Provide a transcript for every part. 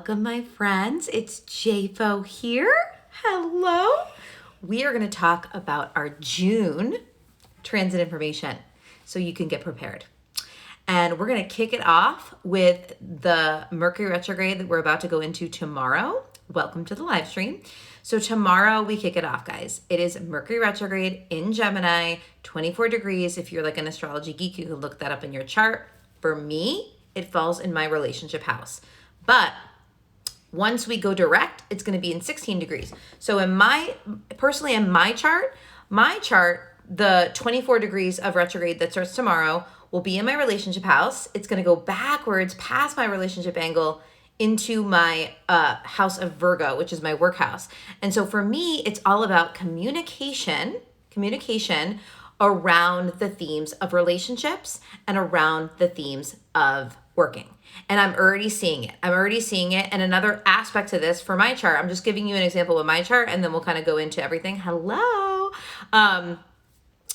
Welcome, my friends. It's JFO here. Hello. We are going to talk about our June transit information so you can get prepared. And we're going to kick it off with the Mercury Retrograde that we're about to go into tomorrow. Welcome to the live stream. So tomorrow we kick it off, guys. It is Mercury Retrograde in Gemini, 24 degrees. If you're like an astrology geek, you can look that up in your chart. For me, it falls in my relationship house. But once we go direct, it's going to be in 16 degrees. So in my chart, the 24 degrees of retrograde that starts tomorrow will be in my relationship house. It's going to go backwards past my relationship angle into my house of Virgo, which is my work house. And so for me, it's all about communication around the themes of relationships and around the themes of working. And I'm already seeing it. And another aspect to this for my chart, I'm just giving you an example of my chart and then we'll kind of go into everything. Hello.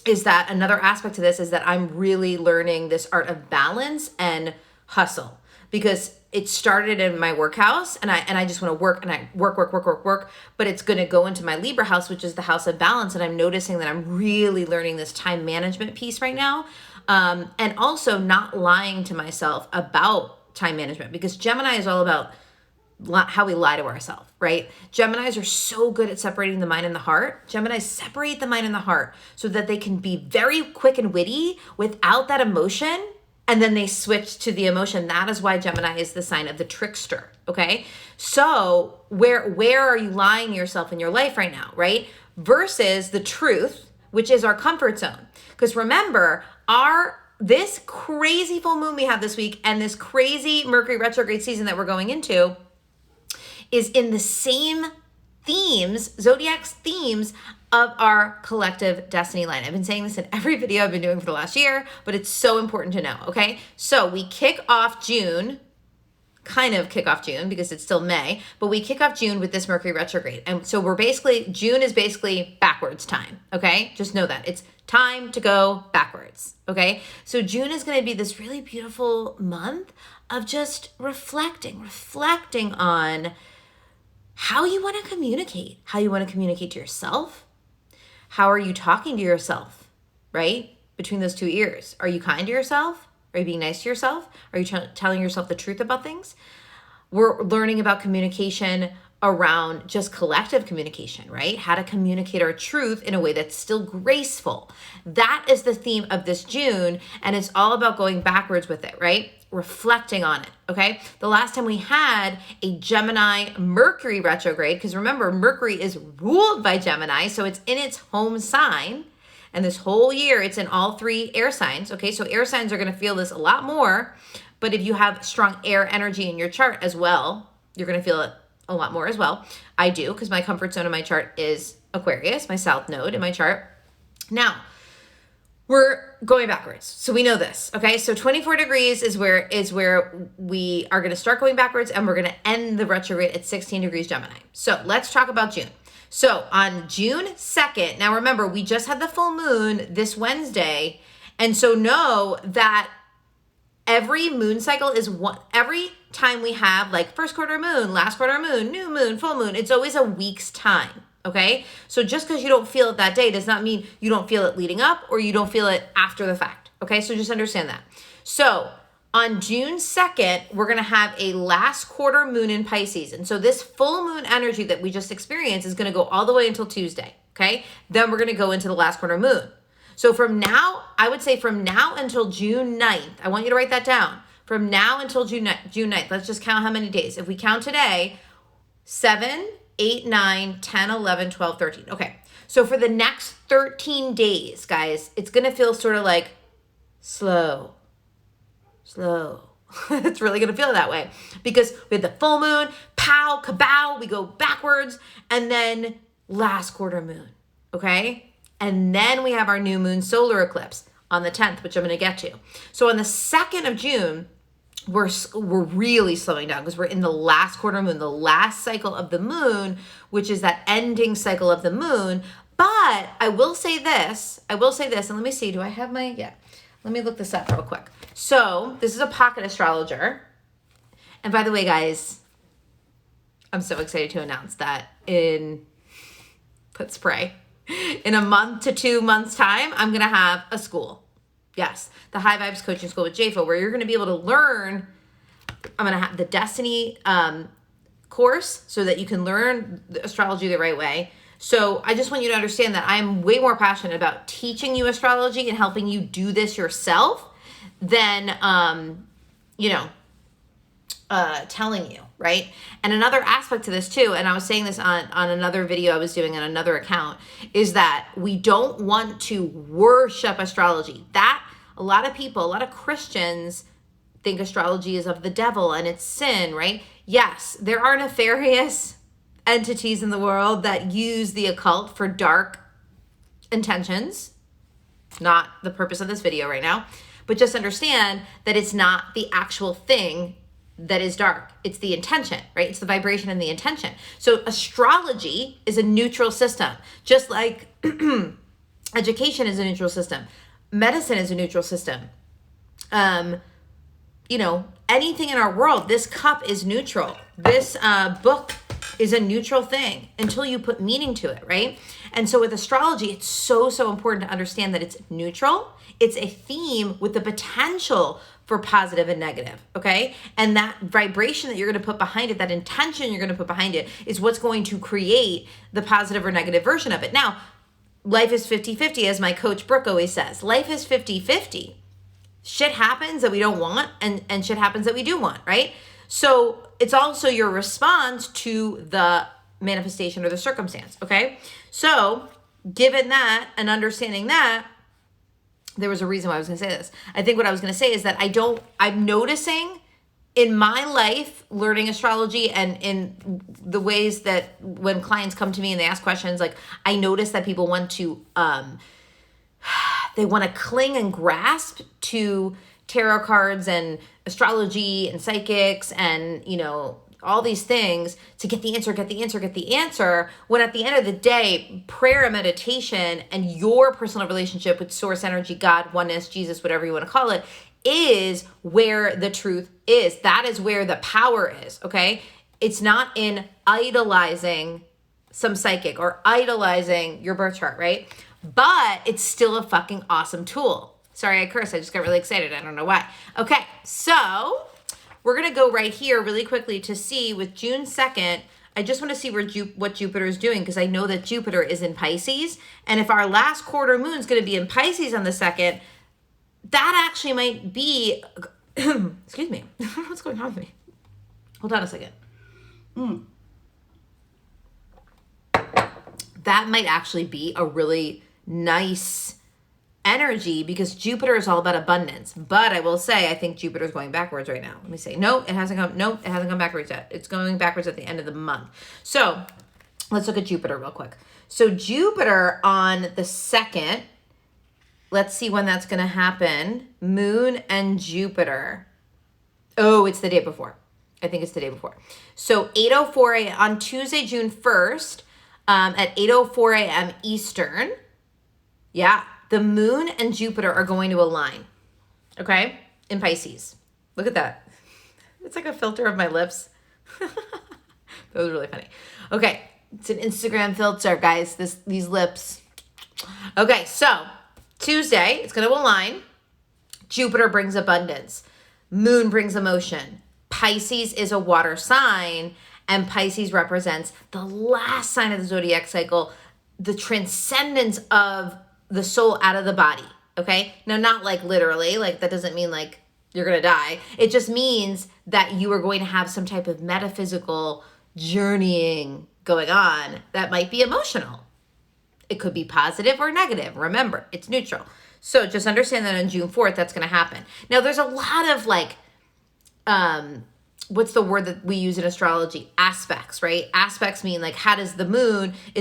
Is that another aspect to this is that I'm really learning this art of balance and hustle, because it started in my work house and I just want to work and I work, but it's going to go into my Libra house, which is the house of balance. And I'm noticing that I'm really learning this time management piece right now. And also not lying to myself about time management, because Gemini is all about how we lie to ourselves, right? Geminis are so good at separating the mind and the heart. Geminis separate the mind and the heart so that they can be very quick and witty without that emotion. And then they switch to the emotion. That is why Gemini is the sign of the trickster, okay? So where are you lying to yourself in your life right now, right? Versus the truth, which is our comfort zone. Because remember, this crazy full moon we have this week and this crazy Mercury retrograde season that we're going into is in the same themes, zodiac's themes of our collective destiny line. I've been saying this in every video I've been doing for the last year, but it's so important to know, okay? So we kick off June, because it's still May, but we kick off June with this Mercury retrograde. And so June is basically backwards time, okay? Just know that. It's time to go backwards, okay? So June is going to be this really beautiful month of just reflecting on how you want to communicate to yourself. How are you talking to yourself, right? Between those two ears. Are you kind to yourself? Are you being nice to yourself? Are you telling yourself the truth about things? We're learning about communication around just collective communication, right? How to communicate our truth in a way that's still graceful. That is the theme of this June, and it's all about going backwards with it, right? Reflecting on it, okay? The last time we had a Gemini Mercury retrograde, because remember, Mercury is ruled by Gemini, so it's in its home sign, and this whole year it's in all three air signs, okay? So air signs are going to feel this a lot more, but if you have strong air energy in your chart as well, you're going to feel it a lot more as well. I do, because my comfort zone in my chart is Aquarius, my south node in my chart. Now, we're going backwards. So we know this, okay? So 24 degrees is where we are going to start going backwards, and we're going to end the retrograde at 16 degrees Gemini. So let's talk about June. So on June 2nd, now remember, we just had the full moon this Wednesday, and so know that every moon cycle is every time we have like first quarter moon, last quarter moon, new moon, full moon, it's always a week's time. Okay. So just because you don't feel it that day does not mean you don't feel it leading up or you don't feel it after the fact. Okay. So just understand that. So on June 2nd, we're going to have a last quarter moon in Pisces. And so this full moon energy that we just experienced is going to go all the way until Tuesday. Okay. Then we're going to go into the last quarter moon. So I would say from now until June 9th, I want you to write that down. From now until June 9th, let's just count how many days. If we count today, 7, 8, 9, 10, 11, 12, 13. Okay. So for the next 13 days, guys, it's going to feel sort of like slow. It's really going to feel that way because we had the full moon, pow, kabow, we go backwards, and then last quarter moon. Okay. And then we have our new moon solar eclipse on the 10th, which I'm going to get to. So on the 2nd of June, we're really slowing down because we're in the last quarter moon, the last cycle of the moon, which is that ending cycle of the moon. But I will say this, and let me see, do I have let me look this up real quick. So this is a pocket astrologer. And by the way, guys, I'm so excited to announce that in a month to 2 months time, I'm going to have a school. Yes, the High Vibes Coaching School with JFO, where you're going to be able to learn. I'm going to have the Destiny course so that you can learn the astrology the right way. So I just want you to understand that I'm way more passionate about teaching you astrology and helping you do this yourself than, telling you, right? And another aspect to this too, and I was saying this on another video I was doing on another account, is that we don't want to worship astrology. That a lot of Christians think astrology is of the devil and it's sin, right? Yes, there are nefarious entities in the world that use the occult for dark intentions. Not the purpose of this video right now, but just understand that it's not the actual thing that is dark. It's the intention, right? It's the vibration and the intention. So astrology is a neutral system, just like education is a neutral system. Medicine is a neutral system. Anything in our world, this cup is neutral. This book is a neutral thing until you put meaning to it, right? And so with astrology, it's so, so important to understand that it's neutral. It's a theme with the potential for positive and negative, okay? And that vibration that you're going to put behind it, that intention you're going to put behind it, is what's going to create the positive or negative version of it. Now, life is 50-50, as my coach Brooke always says. Life is 50-50. Shit happens that we don't want, and shit happens that we do want, right? So it's also your response to the manifestation or the circumstance, okay? So given that and understanding that, there was a reason why I was going to say this. I think what I was going to say is that I'm noticing in my life, learning astrology and in the ways that when clients come to me and they ask questions, like I notice that people want to, they want to cling and grasp to tarot cards and astrology and psychics and, all these things to get the answer, when at the end of the day, prayer and meditation and your personal relationship with source energy, God, oneness, Jesus, whatever you want to call it, is where the truth is. That is where the power is, okay? It's not in idolizing some psychic or idolizing your birth chart, right? But it's still a fucking awesome tool. Sorry, I cursed. I just got really excited. I don't know why. Okay, so we're going to go right here really quickly to see with June 2nd, I just want to see what Jupiter is doing because I know that Jupiter is in Pisces. And if our last quarter moon is going to be in Pisces on the 2nd, that actually might be, excuse me, what's going on with me? Hold on a second. That might actually be a really nice energy because Jupiter is all about abundance. But I will say, I think Jupiter is going backwards right now. Let me say, no, it hasn't come backwards yet. It's going backwards at the end of the month. So let's look at Jupiter real quick. So Jupiter on the 2nd, let's see when that's going to happen. Moon and Jupiter. Oh, it's the day before. I think it's the day before. So 8:04 a.m. on Tuesday, June 1st, at 8:04 a.m. Eastern. Yeah. The moon and Jupiter are going to align, okay, in Pisces. Look at that. It's like a filter of my lips. That was really funny. Okay, it's an Instagram filter, guys, these lips. Okay, so Tuesday, it's going to align. Jupiter brings abundance. Moon brings emotion. Pisces is a water sign, and Pisces represents the last sign of the zodiac cycle, the transcendence of the soul out of the body, okay? Now, not like literally, like that doesn't mean like you're going to die. It just means that you are going to have some type of metaphysical journeying going on that might be emotional. It could be positive or negative. Remember, it's neutral. So just understand that on June 4th, that's going to happen. Now, there's a lot of like, what's the word that we use in astrology? Aspects, right? Aspects mean like, how does is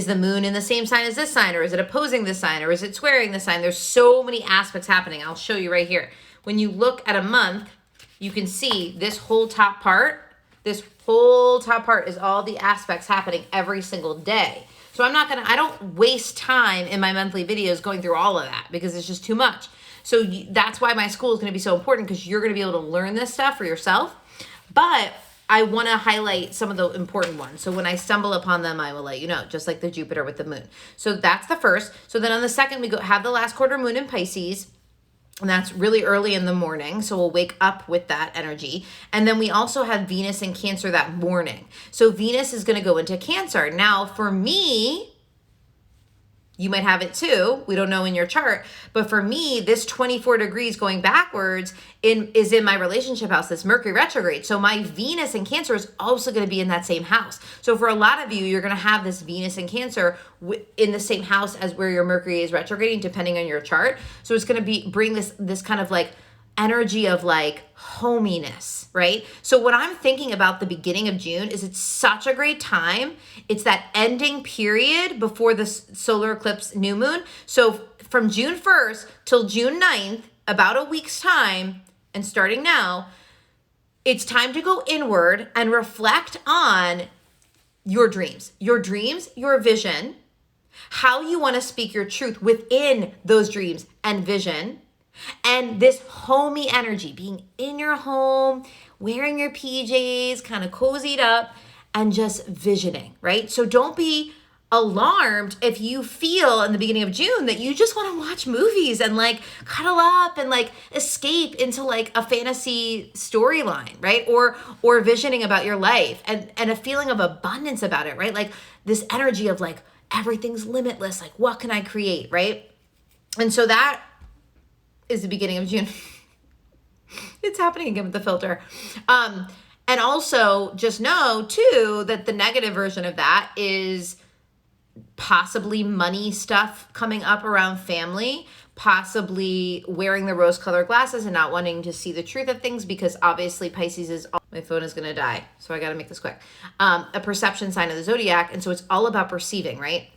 the moon in the same sign as this sign, or is it opposing this sign, or is it squaring this sign? There's so many aspects happening. I'll show you right here. When you look at a month, you can see this whole top part is all the aspects happening every single day. So I don't waste time in my monthly videos going through all of that because it's just too much. So that's why my school is going to be so important because you're going to be able to learn this stuff for yourself. But I want to highlight some of the important ones. So when I stumble upon them, I will let you know, just like the Jupiter with the moon. So that's the first. So then on the second, we have the last quarter moon in Pisces. And that's really early in the morning. So we'll wake up with that energy. And then we also have Venus in Cancer that morning. So Venus is going to go into Cancer. Now, for me, you might have it too. We don't know in your chart. But for me, this 24 degrees going backwards is in my relationship house, this Mercury retrograde. So my Venus in Cancer is also going to be in that same house. So for a lot of you, you're going to have this Venus in Cancer in the same house as where your Mercury is retrograding, depending on your chart. So it's going to bring this kind of like energy of like hominess, right? So what I'm thinking about the beginning of June is it's such a great time. It's that ending period before the solar eclipse new moon. So from June 1st till June 9th, about a week's time, and starting now, it's time to go inward and reflect on your dreams, your vision, how you want to speak your truth within those dreams and vision. And this homey energy, being in your home, wearing your PJs, kind of cozied up, and just visioning, right? So don't be alarmed if you feel in the beginning of June that you just want to watch movies and like cuddle up and like escape into like a fantasy storyline, right? Or visioning about your life and a feeling of abundance about it, right? Like this energy of like everything's limitless, like what can I create, right? And so that is the beginning of June. It's happening again with the filter. And also just know too, that the negative version of that is possibly money stuff coming up around family, possibly wearing the rose-colored glasses and not wanting to see the truth of things, because obviously Pisces is, my phone is going to die, so I got to make this quick, a perception sign of the zodiac. And so it's all about perceiving, right?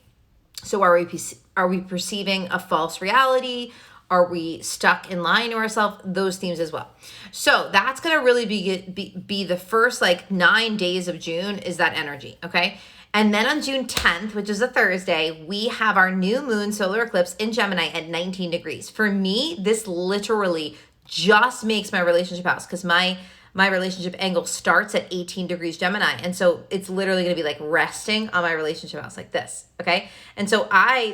So are we perceiving a false reality? Are we stuck in lying to ourselves? Those themes as well. So that's going to really be the first like 9 days of June is that energy, okay? And then on June 10th, which is a Thursday, we have our new moon solar eclipse in Gemini at 19 degrees. For me, this literally just makes my relationship house, because my relationship angle starts at 18 degrees Gemini. And so it's literally going to be like resting on my relationship house like this, okay? And so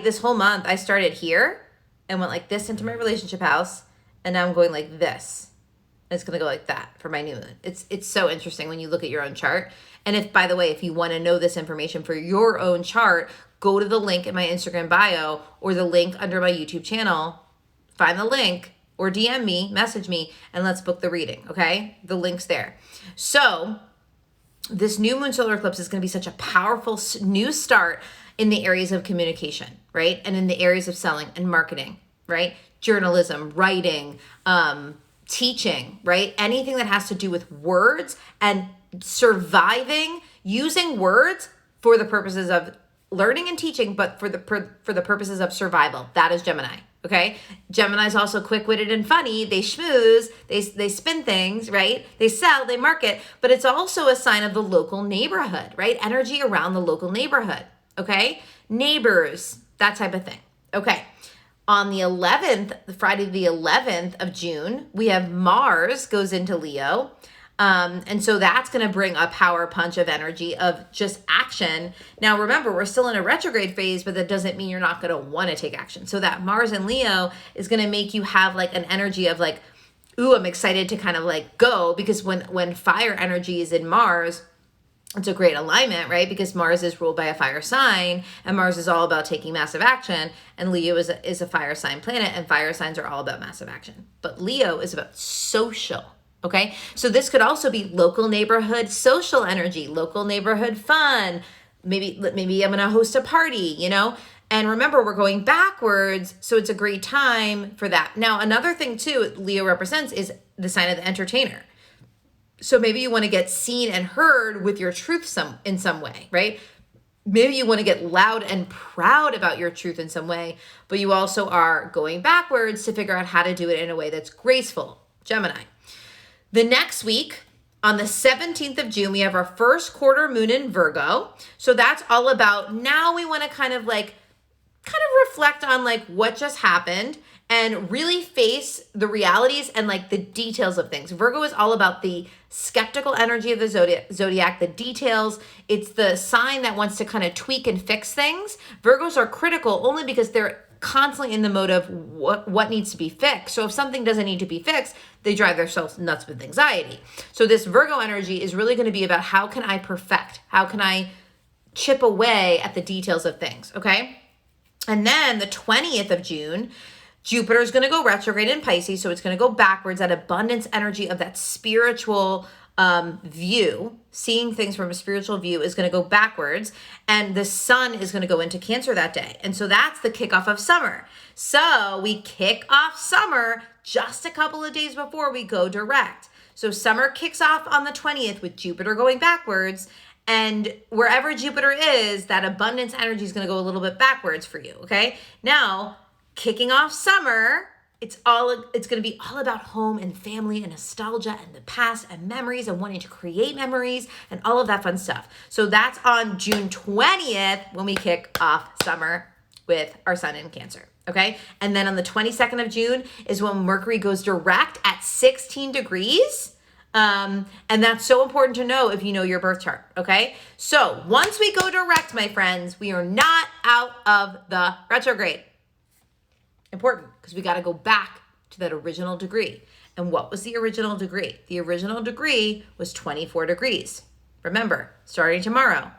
this whole month, I started here and went like this into my relationship house, and now I'm going like this. And it's going to go like that for my new moon. It's so interesting when you look at your own chart. And if, by the way, if you want to know this information for your own chart, go to the link in my Instagram bio or the link under my YouTube channel, find the link or DM me, message me, and let's book the reading, okay? The link's there. So this new moon solar eclipse is going to be such a powerful new start in the areas of communication, right? And in the areas of selling and marketing, right? Journalism, writing, teaching, right? Anything that has to do with words and surviving, using words for the purposes of learning and teaching, but for the purposes of survival. That is Gemini, okay? Gemini's also quick-witted and funny. They schmooze, they spin things, right? They sell, they market, but it's also a sign of the local neighborhood, right? Energy around the local neighborhood, okay? Neighbors, that type of thing, okay? On the 11th, Friday the 11th of June, we have Mars goes into Leo. And so that's going to bring a power punch of energy of just action. Now, remember, we're still in a retrograde phase, but that doesn't mean you're not going to want to take action. So that Mars in Leo is going to make you have like an energy of like, ooh, I'm excited to kind of like go, because when fire energy is in Mars, it's a great alignment, right? Because Mars is ruled by a fire sign, and Mars is all about taking massive action, and Leo is a fire sign planet, and fire signs are all about massive action. But Leo is about social. Okay, so this could also be local neighborhood social energy, local neighborhood fun. Maybe I'm gonna host a party, you know? And remember, we're going backwards, so it's a great time for that. Now, another thing too, Leo represents is the sign of the entertainer. So maybe you wanna get seen and heard with your truth in some way, right? Maybe you wanna get loud and proud about your truth in some way, but you also are going backwards to figure out how to do it in a way that's graceful, Gemini. The next week, on the 17th of June, we have our first quarter moon in Virgo. So that's all about, now we want to kind of reflect on like what just happened and really face the realities and like the details of things. Virgo is all about the skeptical energy of the zodiac, the details. It's the sign that wants to kind of tweak and fix things. Virgos are critical only because they're constantly in the mode of what needs to be fixed. So if something doesn't need to be fixed, they drive themselves nuts with anxiety. So this Virgo energy is really going to be about how can I perfect? How can I chip away at the details of things, okay? And then the 20th of June, Jupiter is going to go retrograde in Pisces, so it's going to go backwards. That abundance energy of that spiritual view, seeing things from a spiritual view, is going to go backwards, and the sun is going to go into Cancer that day. And so that's the kickoff of summer. So we kick off summer just a couple of days before we go direct. So summer kicks off on the 20th with Jupiter going backwards, and wherever Jupiter is, that abundance energy is going to go a little bit backwards for you, okay? Now, kicking off summer, it's going to be all about home and family and nostalgia and the past and memories and wanting to create memories and all of that fun stuff. So that's on June 20th when we kick off summer with our sun in Cancer, okay? And then on the 22nd of June is when Mercury goes direct at 16 degrees. And that's so important to know if you know your birth chart, okay? So once we go direct, my friends, we are not out of the retrograde. Important, because we got to go back to that original degree. And what was the original degree? The original degree was 24 degrees. Remember, starting tomorrow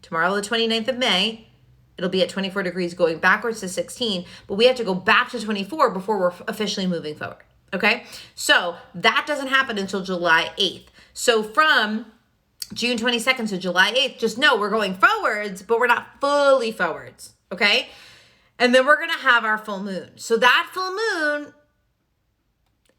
the 29th of May, it'll be at 24 degrees going backwards to 16, but we have to go back to 24 before we're officially moving forward, okay? So that doesn't happen until July 8th. So from June 22nd to July 8th, just know we're going forwards, but we're not fully forwards, okay? And then we're going to have our full moon. So that full moon,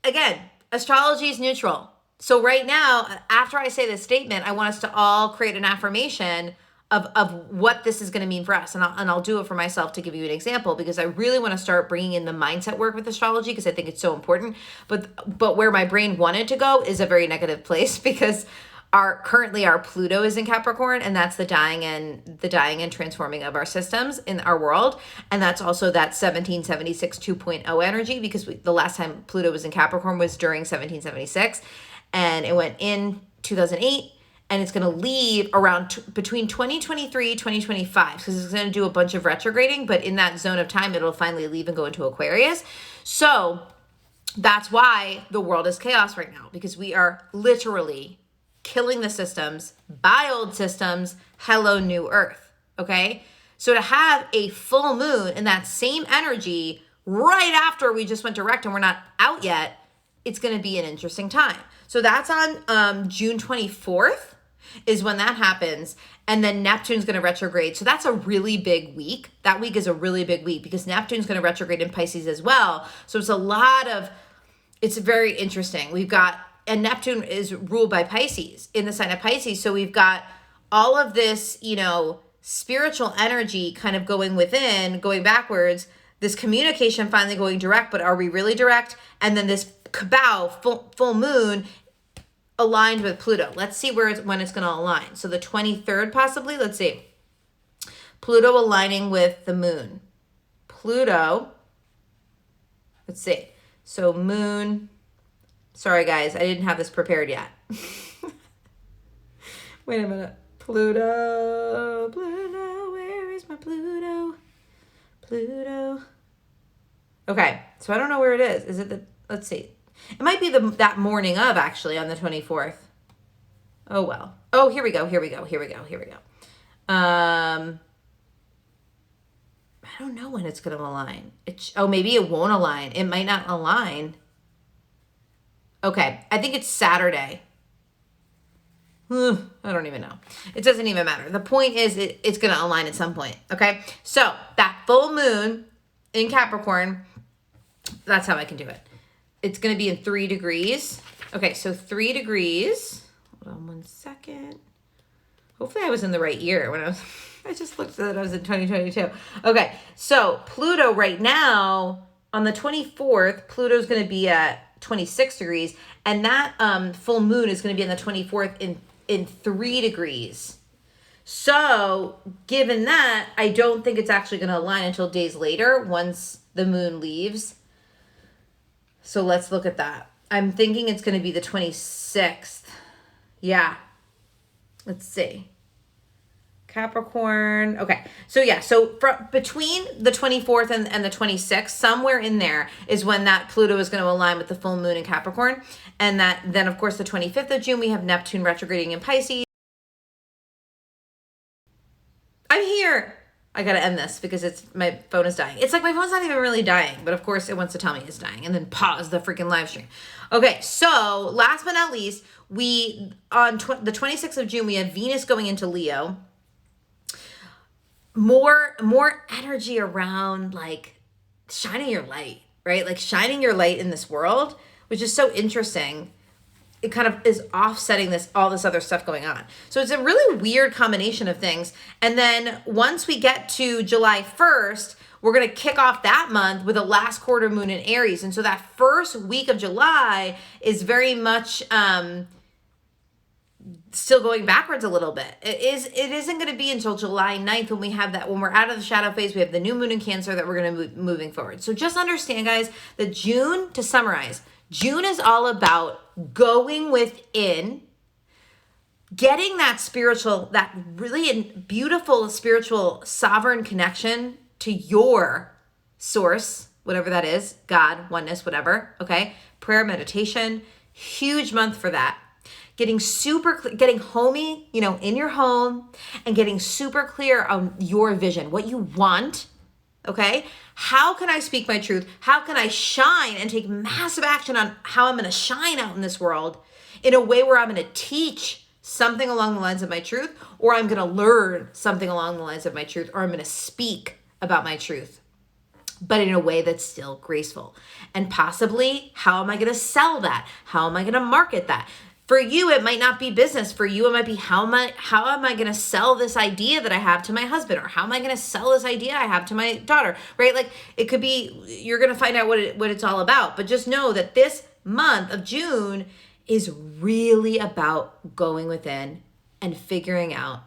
again, astrology is neutral. So right now, after I say this statement, I want us to all create an affirmation of what this is going to mean for us. And I'll do it for myself to give you an example, because I really want to start bringing in the mindset work with astrology, because I think it's so important. But where my brain wanted to go is a very negative place, because currently our Pluto is in Capricorn, and that's the dying and transforming of our systems in our world. And that's also that 1776 2.0 energy, because the last time Pluto was in Capricorn was during 1776, and it went in 2008, and it's going to leave around between 2023 2025, because it's going to do a bunch of retrograding, but in that zone of time it'll finally leave and go into Aquarius. So that's why the world is chaos right now, because we are literally killing the systems, by old systems, hello new earth, okay? So to have a full moon in that same energy right after we just went direct and we're not out yet, it's going to be an interesting time. So that's on June 24th is when that happens, and then Neptune's going to retrograde. So that's a really big week. That week is a really big week, because Neptune's going to retrograde in Pisces as well. So it's very interesting. And Neptune is ruled by Pisces, in the sign of Pisces. So we've got all of this, spiritual energy kind of going within, going backwards, this communication finally going direct, but are we really direct? And then this kabao, full moon, aligned with Pluto. Let's see when it's going to align. So the 23rd possibly, let's see. Pluto aligning with the moon. Pluto, let's see. So moon... Sorry, guys, I didn't have this prepared yet. Wait a minute. Pluto, where is my Pluto? Pluto. Okay, so I don't know where it is. Is it let's see. It might be that morning of, actually, on the 24th. Oh, well. Oh, here we go. I don't know when it's going to align. Maybe it won't align. It might not align. Okay, I think it's Saturday. I don't even know. It doesn't even matter. The point is it's going to align at some point, okay? So that full moon in Capricorn, that's how I can do it. It's going to be in 3 degrees. Okay, so 3 degrees. Hold on 1 second. Hopefully I was in the right year when I just looked at it. I was in 2022. Okay, so Pluto right now, on the 24th, Pluto's going to be at 26 degrees, and that full moon is going to be on the 24th in 3 degrees. So given that, I don't think it's actually going to align until days later, once the moon leaves So let's look at that. I'm thinking it's going to be the 26th. Yeah. Let's see. Capricorn. Okay. So yeah, so between the 24th and the 26th, somewhere in there is when that Pluto is going to align with the full moon in Capricorn. And that then, of course, the 25th of June, we have Neptune retrograding in Pisces. I'm here. I got to end this because my phone is dying. It's like my phone's not even really dying, but of course it wants to tell me it's dying and then pause the freaking live stream. Okay, so last but not least, we on the 26th of June, we have Venus going into Leo. More energy around like shining your light, right? Like shining your light in this world, which is so interesting. It kind of is offsetting all this other stuff going on. So it's a really weird combination of things. And then once we get to July 1st, we're going to kick off that month with a last quarter moon in Aries. And so that first week of July is very much still going backwards a little bit. It isn't going to be until July 9th when we're out of the shadow phase, we have the new moon in Cancer that we're going to be moving forward. So just understand, guys, that June, to summarize, June is all about going within, getting that really beautiful spiritual sovereign connection to your source, whatever that is, God, oneness, whatever, okay? Prayer, meditation, huge month for that. Getting homey, in your home and getting super clear on your vision, what you want, okay? How can I speak my truth? How can I shine and take massive action on how I'm going to shine out in this world in a way where I'm going to teach something along the lines of my truth, or I'm going to learn something along the lines of my truth, or I'm going to speak about my truth, but in a way that's still graceful. And possibly, how am I going to sell that? How am I going to market that? For you, it might not be business. For you, it might be how am I going to sell this idea that I have to my husband, or how am I going to sell this idea I have to my daughter, right? Like it could be, you're going to find out what it's all about. But just know that this month of June is really about going within and figuring out,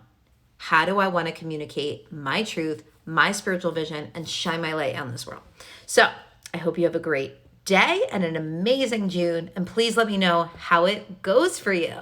how do I want to communicate my truth, my spiritual vision, and shine my light on this world. So I hope you have a great day and an amazing June, and please let me know how it goes for you.